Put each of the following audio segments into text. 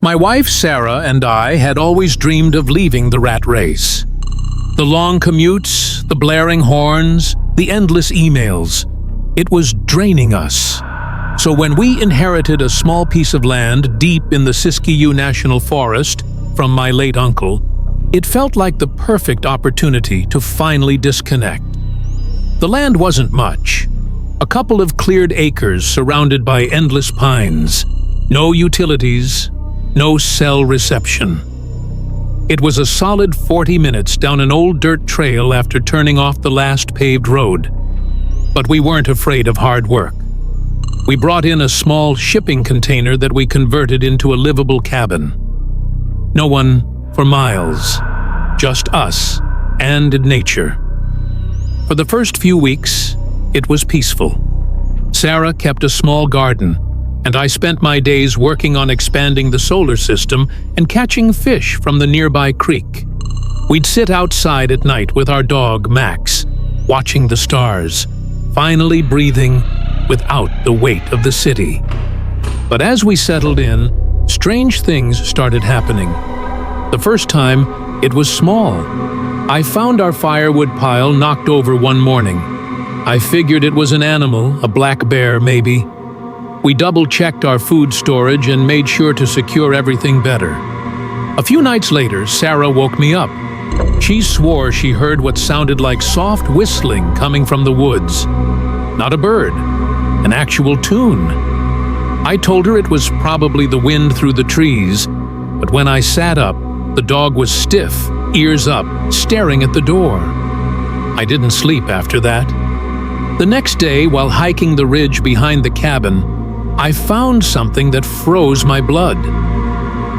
My wife Sarah and I had always dreamed of leaving the rat race. The long commutes, the blaring horns, the endless emails. It was draining us. So when we inherited a small piece of land deep in the Siskiyou National Forest from my late uncle, it felt like the perfect opportunity to finally disconnect. The land wasn't much. A couple of cleared acres surrounded by endless pines. No utilities, no cell reception. It was a solid 40 minutes down an old dirt trail after turning off the last paved road. But we weren't afraid of hard work. We brought in a small shipping container that we converted into a livable cabin. No one for miles, just us and nature. For the first few weeks, it was peaceful. Sarah kept a small garden, and I spent my days working on expanding the solar system and catching fish from the nearby creek. We'd sit outside at night with our dog, Max, watching the stars, finally breathing without the weight of the city. But as we settled in, strange things started happening. The first time, it was small. I found our firewood pile knocked over one morning. I figured it was an animal, a black bear maybe. We double-checked our food storage and made sure to secure everything better. A few nights later, Sarah woke me up. She swore she heard what sounded like soft whistling coming from the woods. Not a bird, an actual tune. I told her it was probably the wind through the trees, but when I sat up, the dog was stiff, ears up, staring at the door. I didn't sleep after that. The next day, while hiking the ridge behind the cabin, I found something that froze my blood.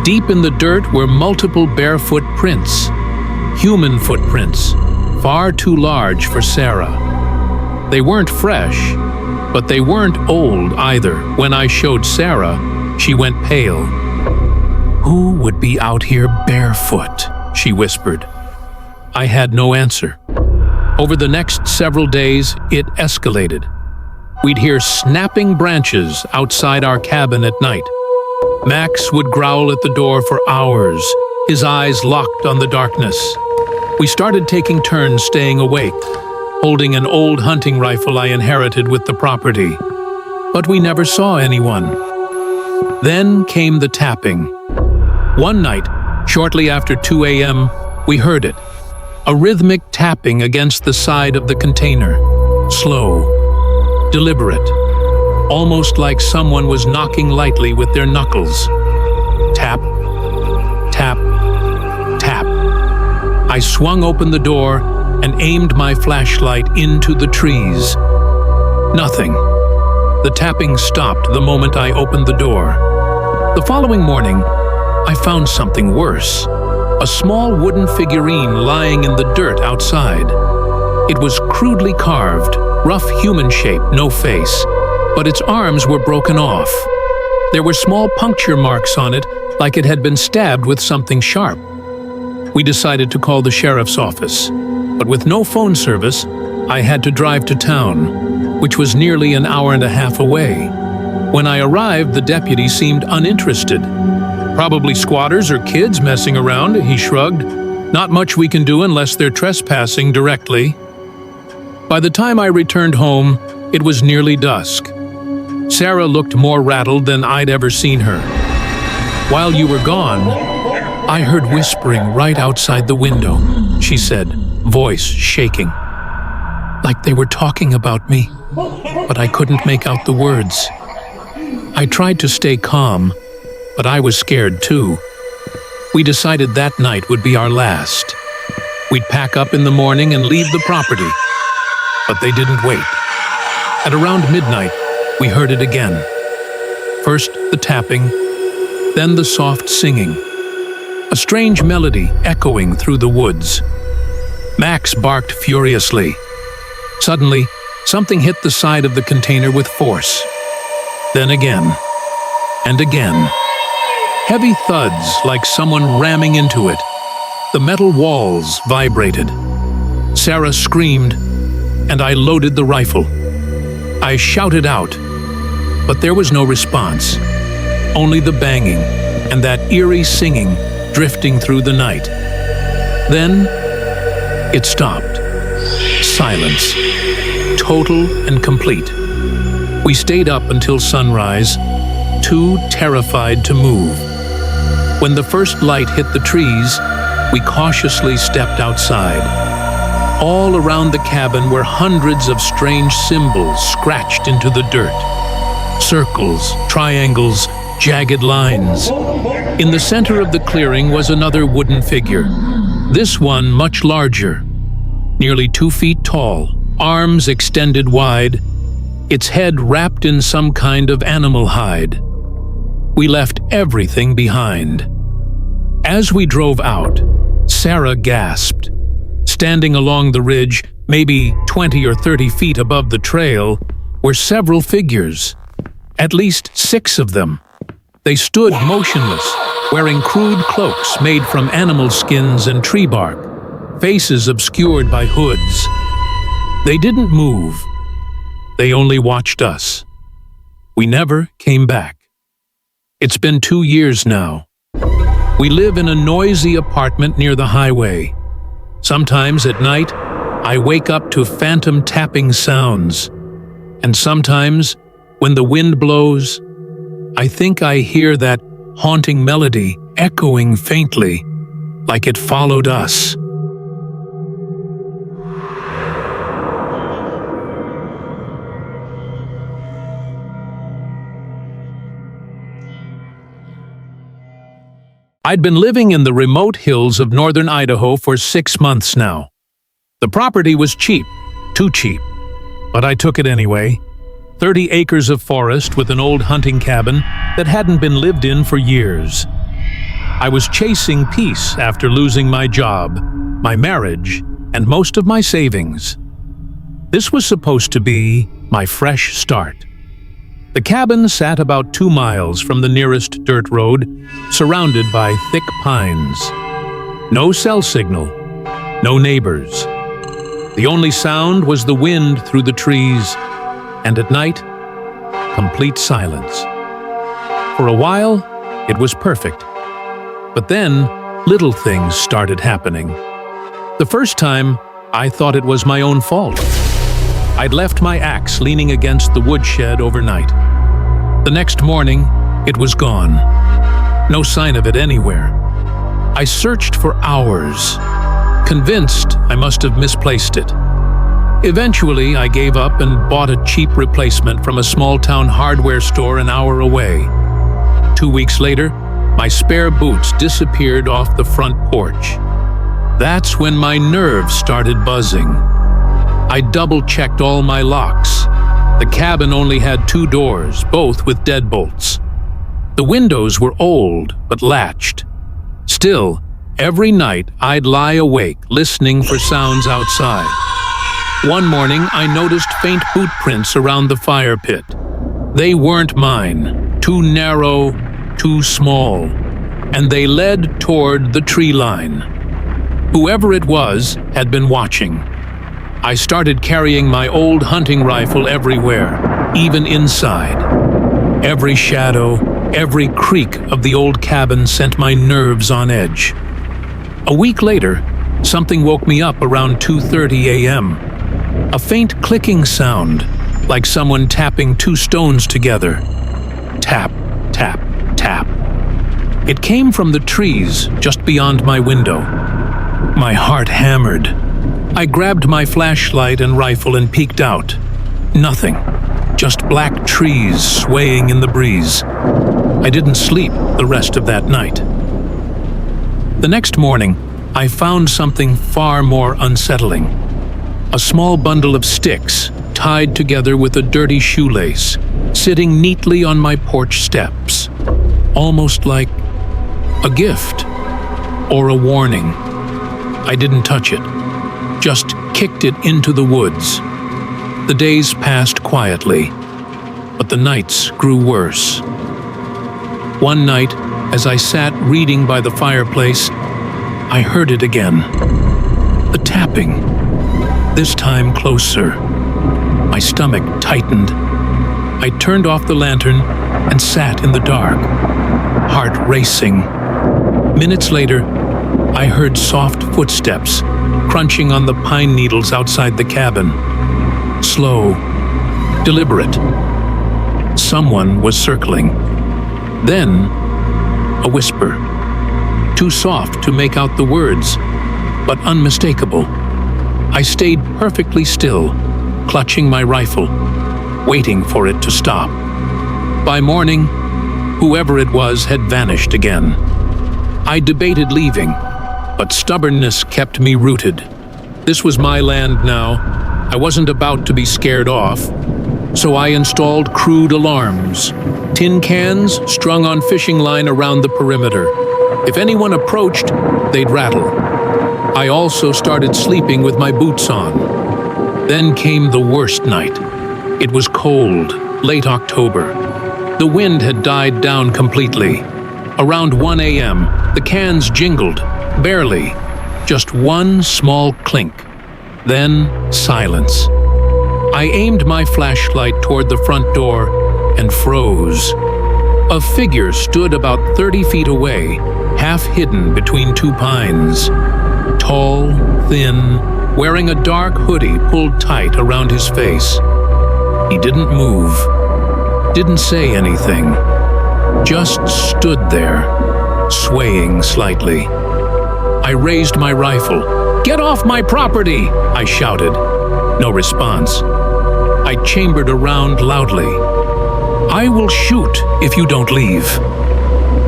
Deep in the dirt were multiple barefoot prints. Human footprints, far too large for Sarah. They weren't fresh, but they weren't old either. When I showed Sarah, she went pale. "Who would be out here barefoot?" she whispered. I had no answer. Over the next several days, it escalated. We'd hear snapping branches outside our cabin at night. Max would growl at the door for hours, his eyes locked on the darkness. We started taking turns staying awake, holding an old hunting rifle I inherited with the property. But we never saw anyone. Then came the tapping. One night, shortly after 2 a.m., we heard it. A rhythmic tapping against the side of the container. Slow. Deliberate, almost like someone was knocking lightly with their knuckles. Tap, tap, tap. I swung open the door and aimed my flashlight into the trees. Nothing. The tapping stopped the moment I opened the door. The following morning, I found something worse. A small wooden figurine lying in the dirt outside. It was crudely carved, rough human shape, no face, but its arms were broken off. There were small puncture marks on it, like it had been stabbed with something sharp. We decided to call the sheriff's office, but with no phone service, I had to drive to town, which was nearly an hour and a half away. When I arrived, the deputy seemed uninterested. "Probably squatters or kids messing around," he shrugged. "Not much we can do unless they're trespassing directly." By the time I returned home, it was nearly dusk. Sarah looked more rattled than I'd ever seen her. "While you were gone, I heard whispering right outside the window," she said, voice shaking. Like they were talking about me, but I couldn't make out the words. I tried to stay calm, but I was scared too. We decided that night would be our last. We'd pack up in the morning and leave the property. But they didn't wait. At around midnight, we heard it again. First the tapping, then the soft singing. A strange melody echoing through the woods. Max barked furiously. Suddenly, something hit the side of the container with force. Then again, and again. Heavy thuds like someone ramming into it. The metal walls vibrated. Sarah screamed, and I loaded the rifle. I shouted out, but there was no response, only the banging and that eerie singing drifting through the night. Then it stopped. Silence. Total and complete. We stayed up until sunrise, too terrified to move. When the first light hit the trees, we cautiously stepped outside. All around the cabin were hundreds of strange symbols scratched into the dirt. Circles, triangles, jagged lines. In the center of the clearing was another wooden figure, this one much larger, nearly 2 feet tall, arms extended wide, its head wrapped in some kind of animal hide. We left everything behind. As we drove out, Sarah gasped. Standing along the ridge, maybe 20 or 30 feet above the trail, were several figures. At least 6 of them. They stood motionless, wearing crude cloaks made from animal skins and tree bark, faces obscured by hoods. They didn't move. They only watched us. We never came back. It's been 2 years now. We live in a noisy apartment near the highway. Sometimes at night, I wake up to phantom tapping sounds. And sometimes, when the wind blows, I think I hear that haunting melody echoing faintly, like it followed us. I'd been living in the remote hills of northern Idaho for 6 months now. The property was cheap, too cheap, but I took it anyway. 30 acres of forest with an old hunting cabin that hadn't been lived in for years. I was chasing peace after losing my job, my marriage, and most of my savings. This was supposed to be my fresh start. The cabin sat about 2 miles from the nearest dirt road, surrounded by thick pines. No cell signal, no neighbors. The only sound was the wind through the trees, and at night, complete silence. For a while, it was perfect. But then, little things started happening. The first time, I thought it was my own fault. I'd left my axe leaning against the woodshed overnight. The next morning, it was gone. No sign of it anywhere. I searched for hours, convinced I must have misplaced it. Eventually, I gave up and bought a cheap replacement from a small-town hardware store an hour away. 2 weeks later, my spare boots disappeared off the front porch. That's when my nerves started buzzing. I double-checked all my locks. The cabin only had 2 doors, both with deadbolts. The windows were old, but latched. Still, every night I'd lie awake, listening for sounds outside. One morning, I noticed faint boot prints around the fire pit. They weren't mine, too narrow, too small, and they led toward the tree line. Whoever it was had been watching. I started carrying my old hunting rifle everywhere, even inside. Every shadow, every creak of the old cabin sent my nerves on edge. A week later, something woke me up around 2:30 a.m. A faint clicking sound, like someone tapping 2 stones together. Tap, tap, tap. It came from the trees just beyond my window. My heart hammered. I grabbed my flashlight and rifle and peeked out. Nothing. Just black trees swaying in the breeze. I didn't sleep the rest of that night. The next morning, I found something far more unsettling. A small bundle of sticks, tied together with a dirty shoelace, sitting neatly on my porch steps. Almost like a gift or a warning. I didn't touch it, just kicked it into the woods. The days passed quietly, but the nights grew worse. One night, as I sat reading by the fireplace, I heard it again. The tapping, this time closer. My stomach tightened. I turned off the lantern and sat in the dark. heart racing. Minutes later, I heard soft footsteps crunching on the pine needles outside the cabin. Slow, deliberate. Someone was circling. Then, a whisper. Too soft to make out the words, but unmistakable. I stayed perfectly still, clutching my rifle, waiting for it to stop. By morning, whoever it was had vanished again. I debated leaving, but stubbornness kept me rooted. This was my land now. I wasn't about to be scared off. So I installed crude alarms, tin cans strung on fishing line around the perimeter. If anyone approached, they'd rattle. I also started sleeping with my boots on. Then came the worst night. It was cold, late October. The wind had died down completely. Around 1 a.m., the cans jingled, barely, just one small clink. Then silence. I aimed my flashlight toward the front door and froze. A figure stood about 30 feet away, half hidden between two pines. Tall, thin, wearing a dark hoodie pulled tight around his face. He didn't move, didn't say anything, just stood there, swaying slightly. I raised my rifle. "Get off my property!" I shouted. No response. I chambered around loudly. "I will shoot if you don't leave."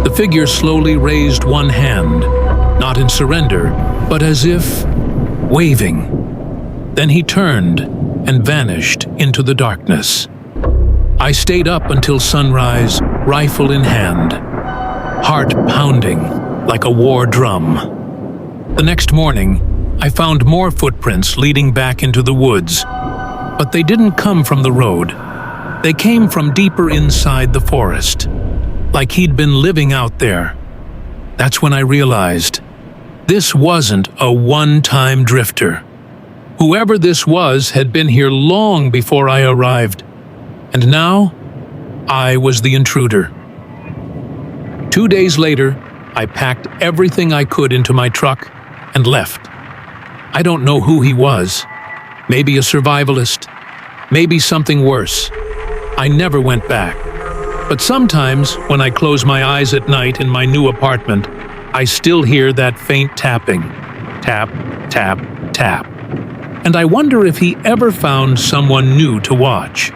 The figure slowly raised one hand, not in surrender, but as if waving. Then he turned and vanished into the darkness. I stayed up until sunrise, rifle in hand, heart pounding like a war drum. The next morning, I found more footprints leading back into the woods, but they didn't come from the road. They came from deeper inside the forest, like he'd been living out there. That's when I realized this wasn't a one-time drifter. Whoever this was had been here long before I arrived, and now I was the intruder. 2 days later, I packed everything I could into my truck and left. I don't know who he was. Maybe a survivalist. Maybe something worse. I never went back. But sometimes, when I close my eyes at night in my new apartment, I still hear that faint tapping. Tap, tap, tap. And I wonder if he ever found someone new to watch.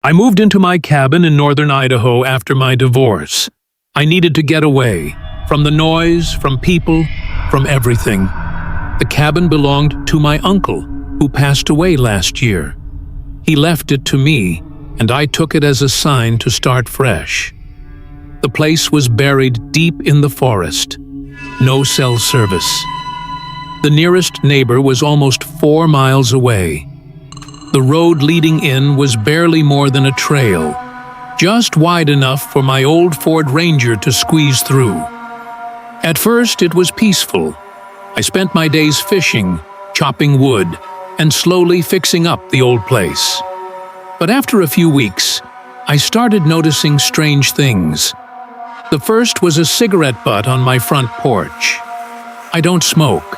I moved into my cabin in northern Idaho after my divorce. I needed to get away, from the noise, from people, from everything. The cabin belonged to my uncle, who passed away last year. He left it to me, and I took it as a sign to start fresh. The place was buried deep in the forest. No cell service. The nearest neighbor was almost 4 miles away. The road leading in was barely more than a trail, just wide enough for my old Ford Ranger to squeeze through. At first, it was peaceful. I spent my days fishing, chopping wood, and slowly fixing up the old place. But after a few weeks, I started noticing strange things. The first was a cigarette butt on my front porch. I don't smoke.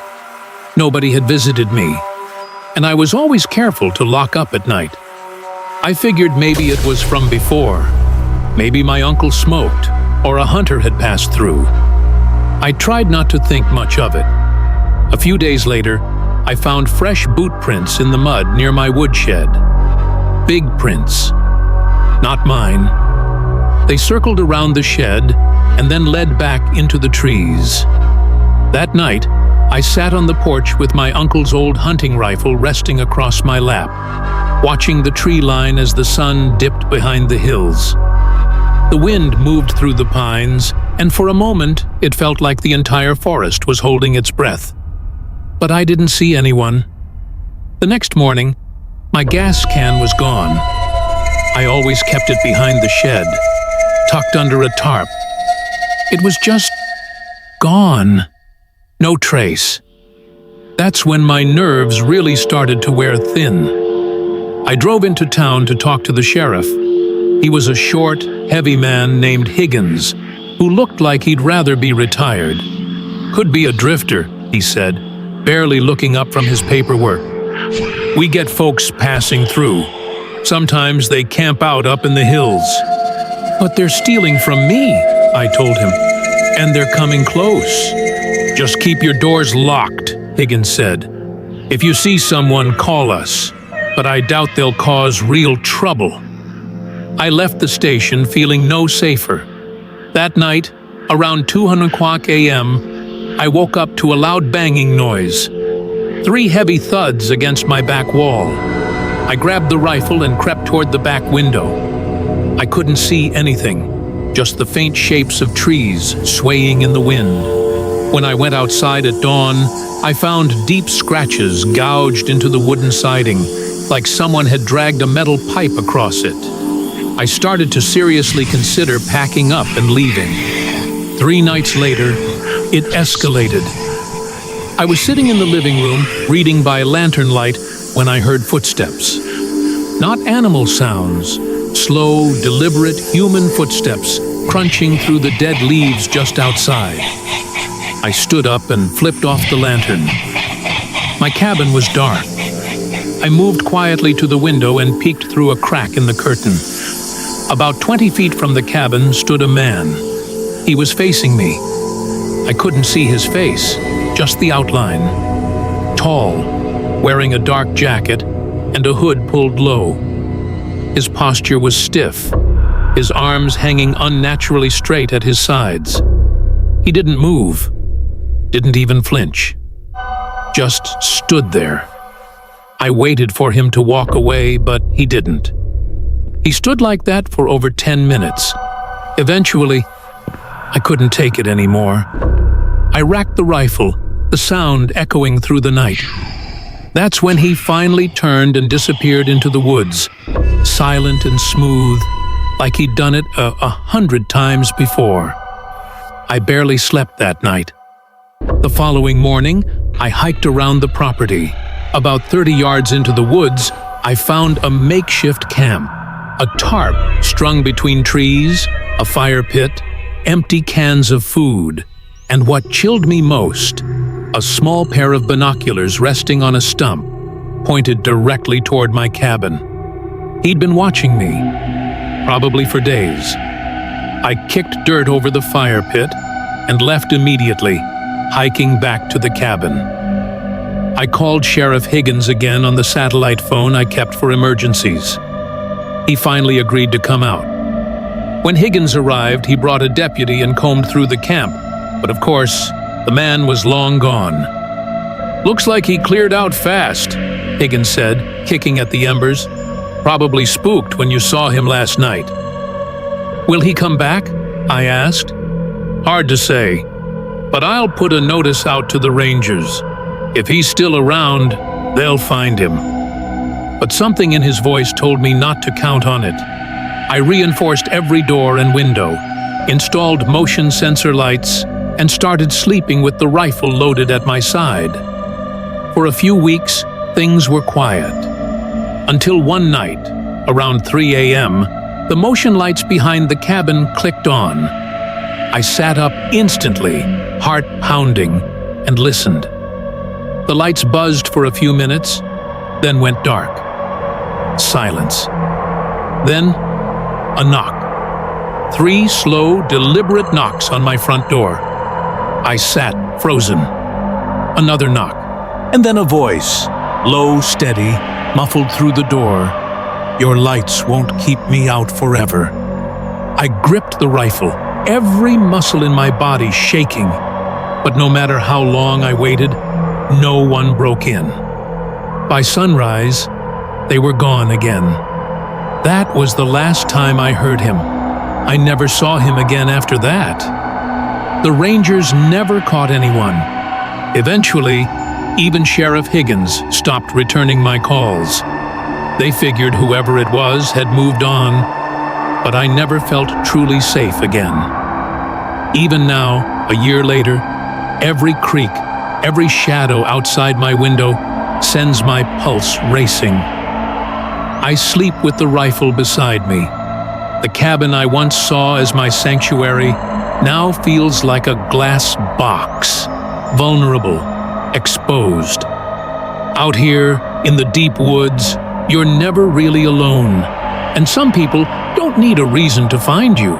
Nobody had visited me, and I was always careful to lock up at night. I figured maybe it was from before. Maybe my uncle smoked, or a hunter had passed through. I tried not to think much of it. A few days later, I found fresh boot prints in the mud near my woodshed. Big prints. Not mine. They circled around the shed and then led back into the trees. That night, I sat on the porch with my uncle's old hunting rifle resting across my lap, watching the tree line as the sun dipped behind the hills. The wind moved through the pines, and for a moment it felt like the entire forest was holding its breath. But I didn't see anyone. The next morning, my gas can was gone. I always kept it behind the shed, tucked under a tarp. It was just gone. No trace. That's when my nerves really started to wear thin. I drove into town to talk to the sheriff. He was a short, heavy man named Higgins, who looked like he'd rather be retired. Could be a drifter, he said, barely looking up from his paperwork. We get folks passing through. Sometimes they camp out up in the hills. But they're stealing from me, I told him, and they're coming close. Just keep your doors locked, Higgins said. If you see someone, call us, but I doubt they'll cause real trouble. I left the station feeling no safer. That night, around 2:00 a.m., I woke up to a loud banging noise. 3 heavy thuds against my back wall. I grabbed the rifle and crept toward the back window. I couldn't see anything, just the faint shapes of trees swaying in the wind. When I went outside at dawn, I found deep scratches gouged into the wooden siding, like someone had dragged a metal pipe across it. I started to seriously consider packing up and leaving. 3 nights later, it escalated. I was sitting in the living room, reading by lantern light, when I heard footsteps. Not animal sounds, slow, deliberate human footsteps crunching through the dead leaves just outside. I stood up and flipped off the lantern. My cabin was dark. I moved quietly to the window and peeked through a crack in the curtain. About 20 feet from the cabin stood a man. He was facing me. I couldn't see his face, just the outline. Tall, wearing a dark jacket and a hood pulled low. His posture was stiff, his arms hanging unnaturally straight at his sides. He didn't move, didn't even flinch. Just stood there. I waited for him to walk away, but he didn't. He stood like that for over 10 minutes. Eventually, I couldn't take it anymore. I racked the rifle, the sound echoing through the night. That's when he finally turned and disappeared into the woods, silent and smooth, like he'd done it 100 times before. I barely slept that night. The following morning, I hiked around the property. About 30 yards into the woods, I found a makeshift camp. A tarp strung between trees, a fire pit, empty cans of food, and what chilled me most, a small pair of binoculars resting on a stump, pointed directly toward my cabin. He'd been watching me, probably for days. I kicked dirt over the fire pit and left immediately, hiking back to the cabin. I called Sheriff Higgins again on the satellite phone I kept for emergencies. He finally agreed to come out. When Higgins arrived, he brought a deputy and combed through the camp, but of course, the man was long gone. "Looks like he cleared out fast," Higgins said, kicking at the embers. "Probably spooked when you saw him last night." "Will he come back?" I asked. "Hard to say, but I'll put a notice out to the rangers. If he's still around, they'll find him." But something in his voice told me not to count on it. I reinforced every door and window, installed motion sensor lights, and started sleeping with the rifle loaded at my side. For a few weeks, things were quiet. Until one night, around 3 a.m., the motion lights behind the cabin clicked on. I sat up instantly, heart pounding, and listened. The lights buzzed for a few minutes, then went dark. Silence. Then, a knock. 3 slow, deliberate knocks on my front door. I sat, frozen. Another knock. And then a voice, low, steady, muffled through the door. "Your lights won't keep me out forever." I gripped the rifle, every muscle in my body shaking. But no matter how long I waited, no one broke in. By sunrise, they were gone again. That was the last time I heard him. I never saw him again after that. The rangers never caught anyone. Eventually, even Sheriff Higgins stopped returning my calls. They figured whoever it was had moved on, but I never felt truly safe again. Even now, a year later, every creek, Every shadow outside my window sends my pulse racing. I sleep with the rifle beside me. The cabin I once saw as my sanctuary now feels like a glass box, vulnerable, exposed. Out here, in the deep woods, you're never really alone, and some people don't need a reason to find you.